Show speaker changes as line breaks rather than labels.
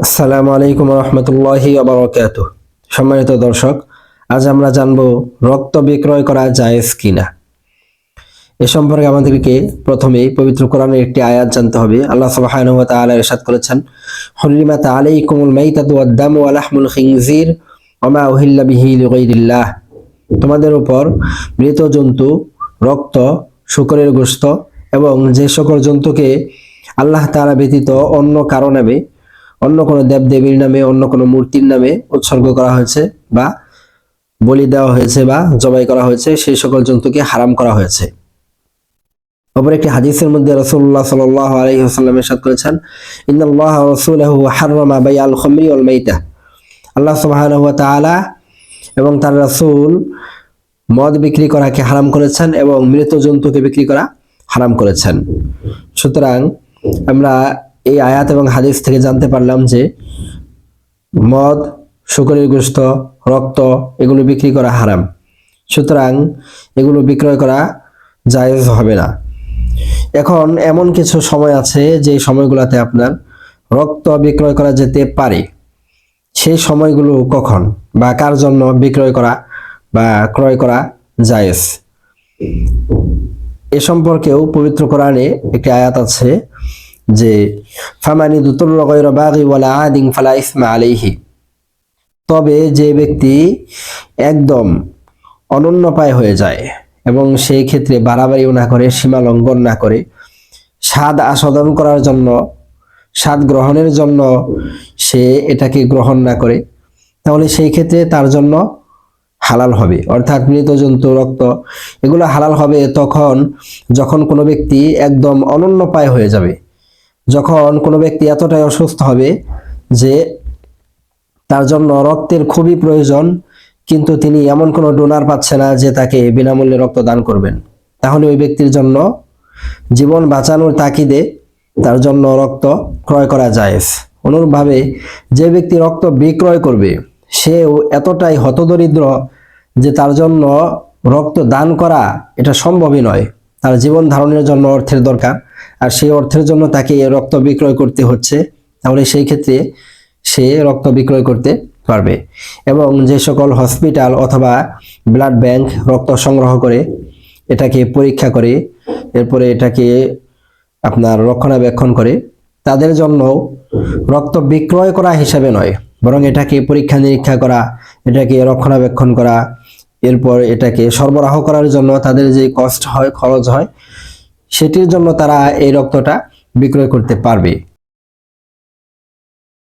আসসালামু আলাইকুম রহমতুল্লাহি ওয়া বারাকাতুহু। সম্মানিত দর্শক, আজ আমরা জানব রক্ত বিক্রয় করা জায়েজ কিনা। এ সম্পর্কে আমাদেরকে প্রথমেই পবিত্র কোরআনের একটি আয়াত জানতে হবে। আল্লাহ সুবহানাহু ওয়া তাআলা ইরশাদ করেছেন, হুররিমাত আলাইকুমুল মাইতাতু ওয়াদ দামু ওয়া লাহমুল খিনজির ওয়া মা উহিল্লা বিহি লিগাইরিল্লাহ। তোমাদের উপর মৃত জন্তু, রক্ত, শূকরের গোশত এবং যে সকল জন্তুকে আল্লাহ তাআলা ব্যতীত অন্য কারো নামে, অন্য কোনো দেবদেবীর নামে, অন্য কোনো মূর্তির নামে উৎসর্গ করা হয়েছে বা বলি দেওয়া হয়েছে বা জবাই করা হয়েছে, সেই সকল জন্তুকে হারাম করা হয়েছে। অপর একটি হাদিসের মধ্যে রাসূলুল্লাহ সাল্লাল্লাহু আলাইহি ওয়াসাল্লাম ইরশাদ করেছেন, ইন্নাল্লাহ ওয়া রাসূলুহু হাররামা বাইআল খামরি ওয়াল মাইতা। আল্লাহ সুবহানাহু ওয়া তাআলা এবং তার রাসূল মদ বিক্রি করাকে হারাম করেছেন এবং মৃত জন্তুকে বিক্রি করা হারাম করেছেন। সুতরাং আমরা এই আয়াত এবং হাদিস থেকে জানতে পারলাম যে মদ, শূকরের গোশত, রক্ত এগুলো বিক্রি করা হারাম। সুতরাং এগুলো বিক্রয় করা জায়েজ হবে না। এখন এমন কিছু সময় আছে যে সময়গুলোতে আপনার রক্ত বিক্রয় করা যেতে পারে। সেই সময়গুলো কখন বা কার জন্য বিক্রয় করা বা ক্রয় করা জায়েজ, এ সম্পর্কেও পবিত্র কোরআনে একটি আয়াত আছে যে ফামানি দুতুররা গায়রা বাগি ওয়ালা আদিন ফালা ইসমা আলাইহি। তবে যে ব্যক্তি একদম অনন্যপায় হয়ে যায় এবং সেই ক্ষেত্রে বাড়াবাড়িও না করে, সীমা লঙ্ঘন না করে, স্বাদ আস্বাদন করার জন্য, স্বাদ গ্রহণের জন্য সে এটাকে গ্রহণ না করে, তাহলে সেই ক্ষেত্রে তার জন্য হালাল হবে। অর্থাৎ মৃত জন্তু, রক্ত এগুলো হালাল হবে তখন যখন কোনো ব্যক্তি একদম অনন্যপায় হয়ে যাবে, যখন কোনো ব্যক্তি এতটাই অসুস্থ হবে যে তার জন্য রক্তের খুবই প্রয়োজন, কিন্তু তিনি এমন কোনো ডোনার পাচ্ছে না যে তাকে বিনামূল্যে রক্ত দান করবেন, তাহলে ওই ব্যক্তির জন্য জীবন বাঁচানোর তাগিদে তার জন্য রক্ত ক্রয় করা জায়েজ। অনুরূপভাবে যে ব্যক্তি রক্ত বিক্রয় করবে সেও এতটাই হতদরিদ্র যে তার জন্য রক্ত দান করা এটা সম্ভবই নয়। তার জীবন ধারণের জন্য অর্থের দরকার, আর সেই অর্থের জন্য তাকে রক্ত বিক্রয় করতে হচ্ছে, তাহলে সেই ক্ষেত্রে সে রক্ত বিক্রয় করতে পারবে। এবং যে সকল হসপিটাল অথবা ব্লাড ব্যাংক রক্ত সংগ্রহ করে এটাকে পরীক্ষা করে এরপরে এটাকে আপনার রক্ষণাবেক্ষণ করে, তাদের জন্য রক্ত বিক্রয় করা হিসাবে নয়, বরং এটাকে পরীক্ষা নিরীক্ষা করা, এটাকে রক্ষণাবেক্ষণ করা, এরপর এটাকে সরবরাহ করার জন্য তাদের যে কষ্ট হয়, খরচ হয়, সেটির জন্য তারা এই রক্তটা বিক্রয় করতে পারবে।